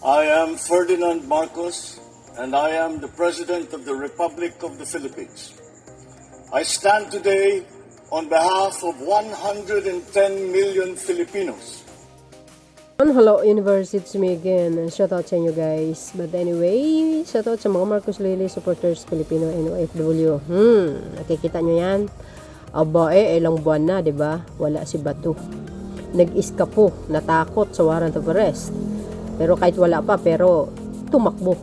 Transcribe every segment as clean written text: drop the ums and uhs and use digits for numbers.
I am Ferdinand Marcos, and I am the President of the Republic of the Philippines. I stand today on behalf of 110 million Filipinos. Hello Universe, it's me again. Shoutout sa inyo guys. But anyway, shoutout sa mga Marcos Lily supporters, Filipino and OFW. Nakikita nyo yan? Aba ilang buwan na, 'di ba? Wala si Bato. Nag-iskapo, natakot sa warrant of arrest. Pero kahit wala pa, pero tumakbo.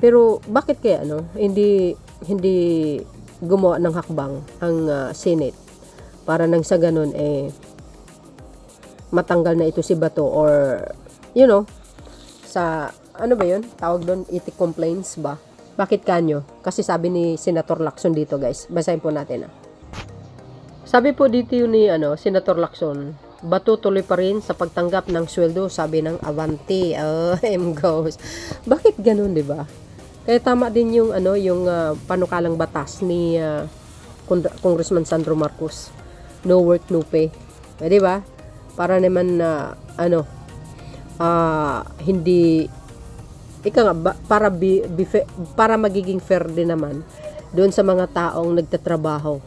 Pero bakit kaya hindi gumawa ng hakbang ang Senate para nang sa ganun matanggal na ito si Bato, or sa ano ba yun tawag doon, ethic complaints ba? Bakit kanyo? Kasi sabi ni Senator Lacson dito guys, basahin po natin Sabi po dito yun ni Senator Lacson, Bato tuloy pa rin sa pagtanggap ng sweldo, sabi ng Avanti. Goes. Bakit ganun, 'di ba? Kaya tama din yung panukalang batas ni Congressman Sandro Marcos. No work, no pay. 'Di ba? Para naman hindi para magiging fair din naman doon sa mga taong nagtatrabaho,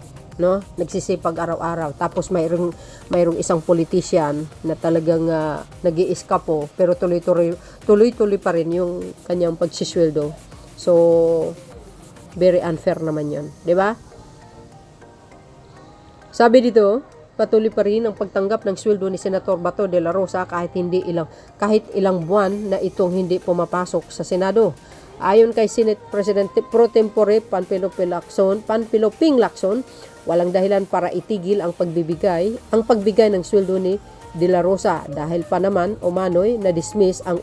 nagsisipag araw-araw, tapos mayroong isang politician na talagang nag-iiskapo pero tuloy-tuloy pa rin yung kanyang pagsisweldo. So very unfair naman 'yon, 'di ba? Sabi dito, patuloy pa rin ang pagtanggap ng sweldo ni Senator Bato de la Rosa kahit ilang buwan na itong hindi pumapasok sa Senado. Ayon kay Senate President Pro Tempore Panfilo Ping Lacson, walang dahilan para itigil ang pagbigay ng sweldo ni de la Rosa dahil pa naman umano'y na-dismiss ang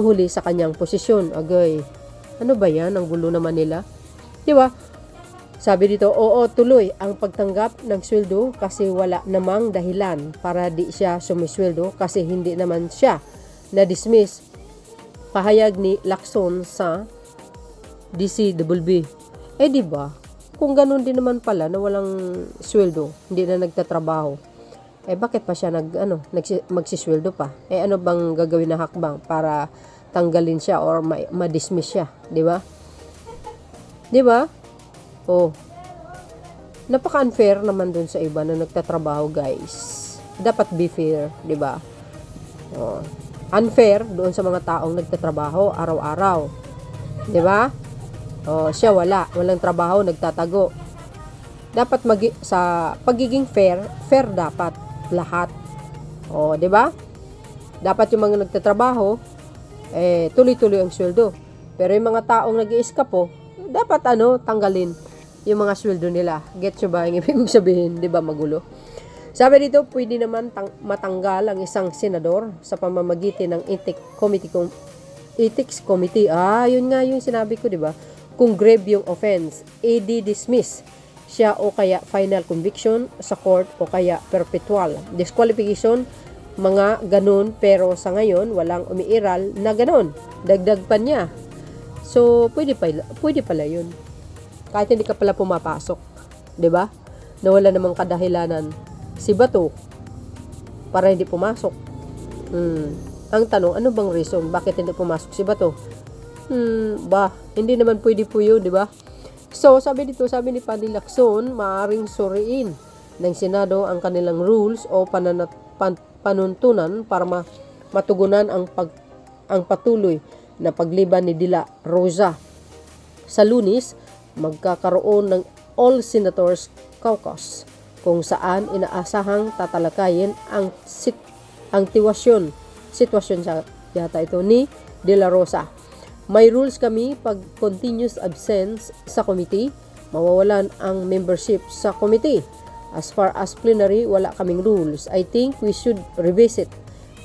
huli sa kanyang posisyon. Agay, ano ba yan? Ang gulo naman nila. Di ba? Sabi dito, oo, tuloy ang pagtanggap ng sweldo kasi wala namang dahilan para di siya sumisweldo kasi hindi naman siya na-dismiss. Pahayag ni Lacson sa DCWB. Di ba? Kung ganun din naman pala na walang sweldo, hindi na nagtatrabaho, bakit pa siya magsisweldo pa? Ano bang gagawin na hakbang para tanggalin siya or ma-dismiss siya? Di ba? Di ba? Napaka-unfair naman dun sa iba na nagtatrabaho, guys. Dapat be fair, di ba? Unfair doon sa mga taong nagtatrabaho araw-araw. Di ba? Siya walang trabaho, nagtatago. Dapat sa pagiging fair dapat lahat. Di ba? Dapat yung mga nagtatrabaho tuloy-tuloy ang sweldo. Pero yung mga taong nag-iiskapo, dapat tanggalin yung mga sweldo nila. Get nyo ba ang ibig sabihin? Di ba magulo? Sabi dito, pwede naman matanggal ang isang senador sa pamamagitan ng Ethics Committee. Yun nga yung sinabi ko, di ba? Kung grave yung offense, dismiss siya o kaya final conviction sa court o kaya perpetual disqualification, mga ganun. Pero sa ngayon, walang umiiral na ganun. Dagdag pa niya. So, pwede pala yun. Kahit hindi ka pala pumapasok. 'Di ba? Na wala namang kadahilanan si Bato para hindi pumasok. Ang tanong, ano bang reason? Bakit hindi pumasok si Bato? Hindi naman pwede po yun, 'di ba? So, sabi ni Pani Lacson, maaaring suriin ng Senado ang kanilang rules o panuntunan para matugunan ang patuloy na pagliban ni De la Rosa. Sa Lunes, magkakaroon ng All Senators Caucus kung saan inaasahang tatalakayin ang sitwasyon yata ito ni De la Rosa. May rules kami pag continuous absence sa committee, mawawalan ang membership sa committee. As far as plenary, wala kaming rules. I think we should revisit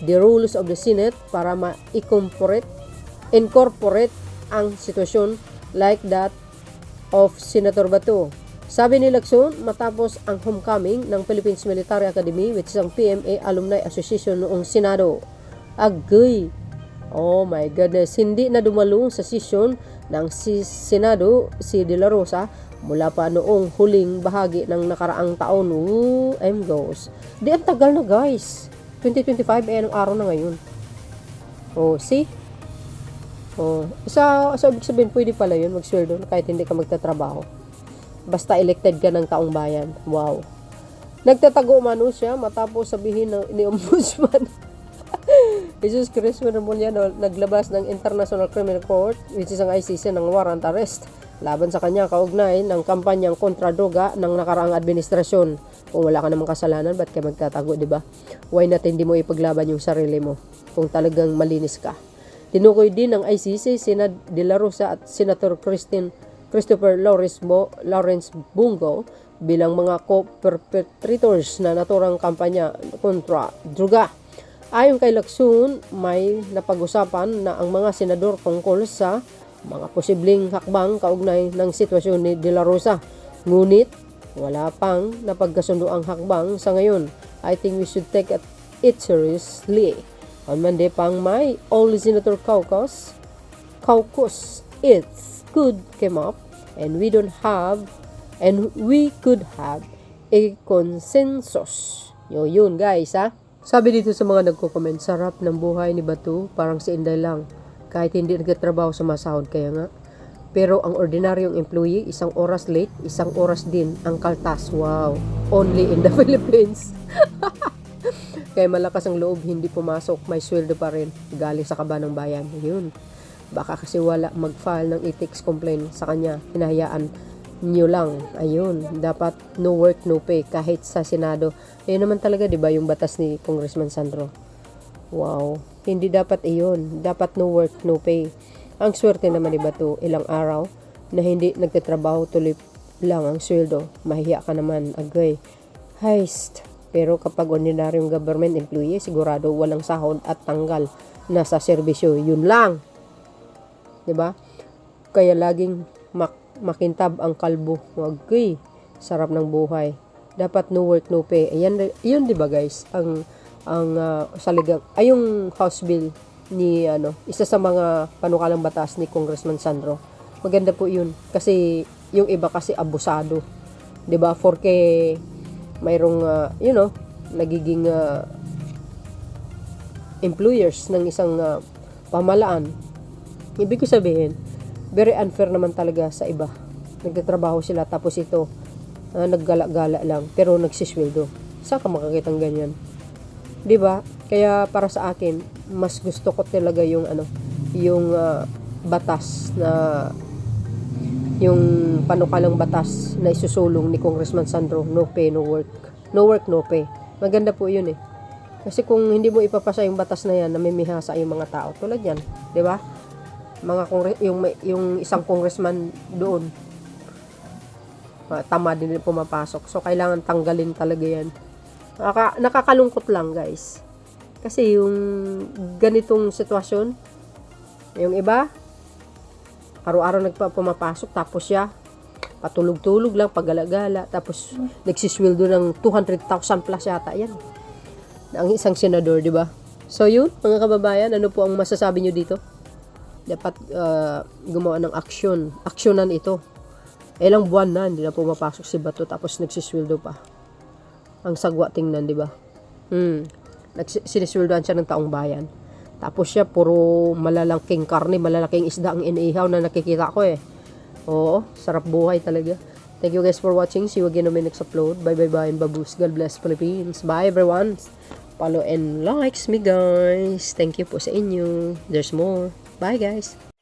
the rules of the Senate para ma-incorporate ang sitwasyon like that of Senator Bato. Sabi ni Lacson, matapos ang homecoming ng Philippines Military Academy, which is ang PMA Alumni Association noong Senado. Agay! Oh my goodness, hindi na dumalong sa sesyon ng Senado si De la Rosa mula pa noong huling bahagi ng nakaraang taon. Goes. Di ang tagal na guys. 2025 anong araw na ngayon? Oh, see? Oh, sa ibig sabihin, pwede pala yun, magsweldo kahit hindi ka magtatrabaho. Basta elected ka ng taong bayan. Wow. Nagtatago mano siya matapos sabihin ni Ombudsman. Jesus Christ, Manamulyan, naglabas ng International Criminal Court, which is ang ICC, ng warrant arrest laban sa kanya kaugnay ng kampanyang kontra droga ng nakaraang administrasyon. Kung wala ka namang kasalanan, ba't ka magtatago, di ba? Why not hindi mo ipaglaban yung sarili mo kung talagang malinis ka? Tinukoy din ng ICC sina De La Rosa at Senator Christopher Lawrence Bungo bilang mga co-perpetrators na naturang kampanya kontra droga. Ayon kay Lacson, may napag-usapan na ang mga senador tungkol sa mga posibleng hakbang kaugnay ng sitwasyon ni De La Rosa. Ngunit, wala pang napagkasundo ang hakbang sa ngayon. I think we should take it seriously. On Monday pang may All-Senator Caucus, it's could came up and we could have a consensus. Yun guys ha. Sabi dito sa mga nagko-comment, sarap ng buhay ni Bato, parang si Inday lang. Kahit hindi nagtatrabaho sa masahod, kaya nga. Pero ang ordinaryong employee, isang oras late, isang oras din ang kaltas. Wow. Only in the Philippines. Kaya malakas ang loob, hindi pumasok, may sweldo pa rin. Galing sa kaba ng bayan. Yun. Baka kasi wala mag-file ng ethics complaint sa kanya. Hinahayaan nyo lang. Ayun. Dapat no work, no pay. Kahit sa Senado. Ayun naman talaga, di ba, yung batas ni Congressman Sandro. Wow. Hindi dapat iyon. Dapat no work, no pay. Ang swerte naman ni Bato, ilang araw na hindi nagtatrabaho, tuloy lang ang sweldo. Mahiya ka naman, agay. Heist. Pero kapag ordinaryong government employee, sigurado walang sahod at tanggal na sa serbisyo. Yun lang. 'Di ba? Kaya laging makintab ang kalbo. Agay. Sarap ng buhay. Dapat no work, no pay. Ayan, yun 'di ba guys? Ang saligang ay yung House Bill ni isa sa mga panukalang batas ni Congressman Sandro. Maganda po yun kasi yung iba kasi abusado, 'di ba? 4K mayroong nagiging employers ng isang pamalaan. Ibig ko sabihin, very unfair naman talaga sa iba. Nagtatrabaho sila tapos ito naggala-gala lang pero nagsisweldo. Saan ka makakita ng ganyan? 'Di ba? Kaya para sa akin, mas gusto ko talaga yung batas na yung panukalang batas na isusulong ni Congressman Sandro, no pay, no work. No work, no pay. Maganda po yun eh. Kasi kung hindi mo ipapasa yung batas na yan, namimihasa yung mga tao. Tulad yan, di ba? Yung isang congressman doon, tama din pumapasok. So, kailangan tanggalin talaga yan. Nakakalungkot lang, guys. Kasi yung ganitong sitwasyon, yung iba, araw-araw pumapasok, tapos siya, patulog-tulog lang, paggala-gala, tapos nagsisweldo ng 200,000 plus yata, yan. Ang isang senador, di ba? So yun, mga kababayan, ano po ang masasabi nyo dito? Dapat gumawa ng aksyonan ito. Ilang buwan na, hindi na pumapasok si Bato, tapos nagsisweldo pa. Ang sagwa tingnan, di ba? Sinisweldoan siya ng taong bayan. Tapos siya, puro malalaking karne, malalaking isda ang iniihaw na nakikita ko eh. Oo, sarap buhay talaga. Thank you guys for watching. See you again on my next upload. Bye bye bye and babush. God bless Philippines. Bye everyone. Follow and likes me guys. Thank you po sa inyo. There's more. Bye guys.